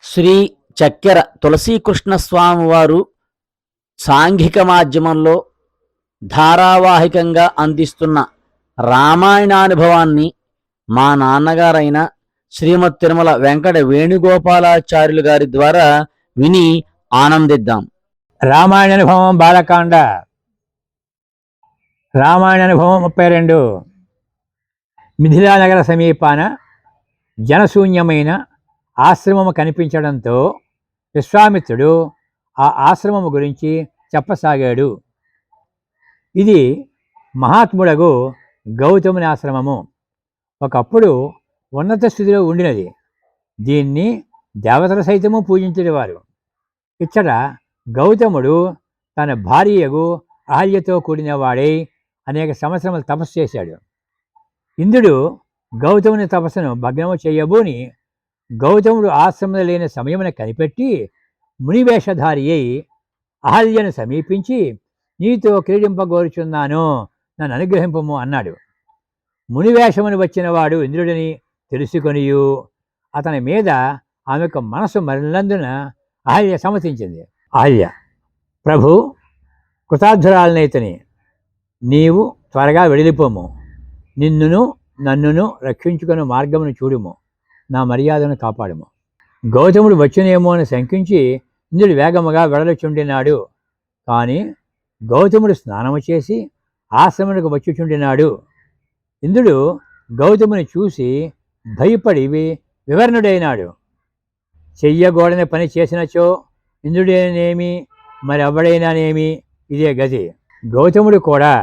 శ్రీ చక్కెర తులసీకృష్ణస్వామివారు సాంఘిక మాధ్యమంలో ధారావాహికంగా అందిస్తున్న రామాయణానుభవాన్ని మా నాన్నగారైన శ్రీమతి తిరుమల వెంకట వేణుగోపాలాచార్యులు గారి ద్వారా విని ఆనందిద్దాం. రామాయణానుభవం బాలకాండ. రామాయణానుభవం 32. మిథిలానగర సమీపాన జనశూన్యమైన ఆశ్రమము కనిపించడంతో విశ్వామిత్రుడు ఆ ఆశ్రమము గురించి చెప్పసాగాడు. ఇది మహాత్ముడగు గౌతముని ఆశ్రమము. ఒకప్పుడు ఉన్నత స్థితిలో ఉండినది. దీన్ని దేవతల సైతము పూజించేవారు. ఇచ్చట గౌతముడు తన భార్యగు అహల్యతో కూడినవాడై అనేక సంవత్సరములు తపస్సు చేశాడు. ఇంద్రుడు గౌతముని తపస్సును భగ్నము చేయబోని గౌతముడు ఆశ్రమంలో లేని సమయమున కనిపెట్టి మునివేషధారి అయి అహల్యను సమీపించి, నీతో క్రీడింపగోరుచున్నాను, నన్ను అనుగ్రహింపము అన్నాడు. మునివేషమును వచ్చిన వాడు ఇంద్రుడిని తెలుసుకొనియు అతని మీద ఆమెకు మనసు మరలందున అహల్య సమ్మతించింది. అహల్య, ప్రభు, కృతార్థురాలనైతని, నీవు త్వరగా వెడిలిపోము. నిన్నును నన్నును రక్షించుకుని మార్గమును చూడుము, నా మర్యాదను కాపాడుము. గౌతముడు వచ్చునేమో అని శంకించి ఇంద్రుడు వేగముగా వెడలుచుండినాడు. కానీ గౌతముడు స్నానము చేసి ఆశ్రమునకు వచ్చుచుండినాడు. ఇంద్రుడు గౌతముని చూసి భయపడి వివరణుడైనాడు. చెయ్యగోడని పని చేసినచో ఇంద్రుడేనేమి, మరి ఎవడైనానేమి, ఇదే గతి. గౌతముడు కూడా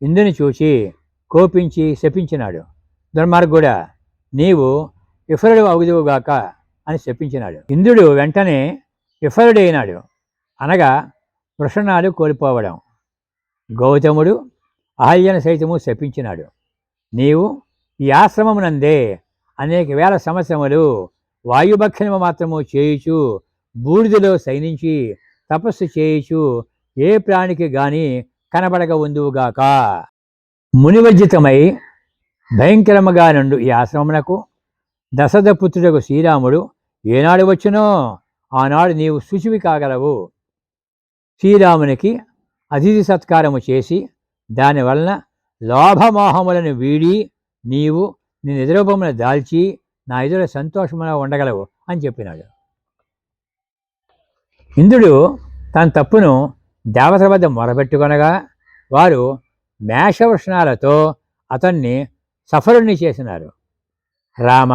ఇంద్రుని చూసి కోపించి శపించినాడు. దుర్మార్గుడా, నీవు విఫలుడు అవుదువుగాక అని శపించినాడు. ఇంద్రుడు వెంటనే విఫలుడైనాడు, అనగా వృషణాలు కోల్పోవడం. గౌతముడు అహల్యను సైతము శపించినాడు. నీవు ఈ ఆశ్రమమునందే అనేక వేల సంవత్సరములు వాయుభక్షణము మాత్రము చేయుచు బూడిదలో శయనించి తపస్సు చేయుచు ఏ ప్రాణికి గాని కనబడక ఉందువుగాక. మునివర్జితమై భయంకరముగా నుండు ఈ ఆశ్రమమునకు దశరథపుత్రుడకు శ్రీరాముడు ఏనాడు వచ్చునో ఆనాడు నీవు శుచివి కాగలవు. శ్రీరామునికి అతిథి సత్కారము చేసి దానివలన లోభమోహములను వీడి నీవు నీ నిజరూపమును దాల్చి నా ఎదుర సంతోషముగా ఉండగలవు అని చెప్పినాడు. ఇంద్రుడు తన తప్పును దేవతల వద్ద మొరపెట్టుకొనగా వారు మేషవృషణాలతో అతన్ని సఫరుణ్ణి చేసినారు. రామ,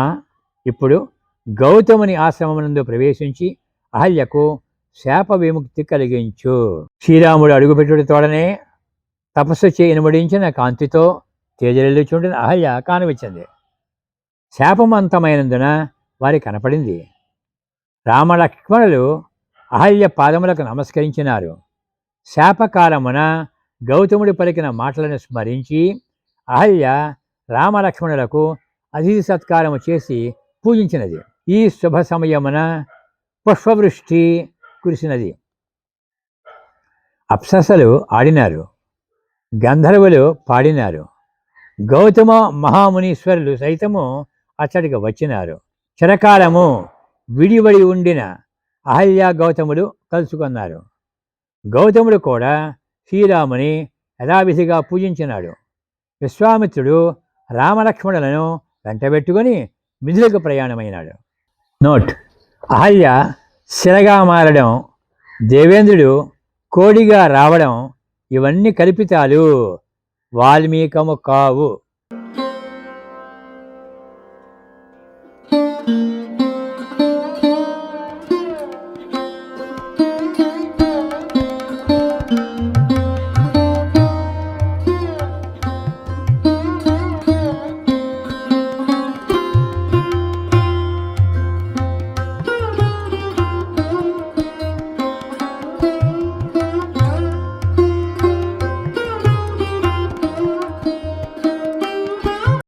ఇప్పుడు గౌతముని ఆశ్రమమునందు ప్రవేశించి అహల్యకు శాప విముక్తి కలిగించు. శ్రీరాముడు అడుగుపెట్టుడి తోడనే తపస్సు చేయనుమడించిన కాంతితో తేజరిల్లుచుండిన అహల్య కానవచ్చింది. శాపమంతమైనందున వారి కనపడింది. రామలక్ష్మణులు అహల్య పాదములకు నమస్కరించినారు. శాపకాలమున గౌతముడు పలికిన మాటలను స్మరించి అహల్య రామలక్ష్మణులకు అతిథి సత్కారము చేసి పూజించినది. ఈ శుభ సమయమున పుష్పవృష్టి కురిసినది. అప్సరసలు ఆడినారు, గంధర్వులు పాడినారు. గౌతమ మహామునీశ్వరులు సైతము అచ్చడికి వచ్చినారు. చిరకాలము విడివడి ఉండిన అహల్య గౌతముడు కలుసుకున్నారు. గౌతముడు కూడా శ్రీరాముని యథావిధిగా పూజించినాడు. విశ్వామిత్రుడు రామలక్ష్మణులను వెంటబెట్టుకొని మిథిలకు ప్రయాణమైనాడు. నోట్: అహల్య శిలగా మారడం, దేవేంద్రుడు కోడిగా రావడం ఇవన్నీ కల్పితాలు, వాల్మీకము కావు.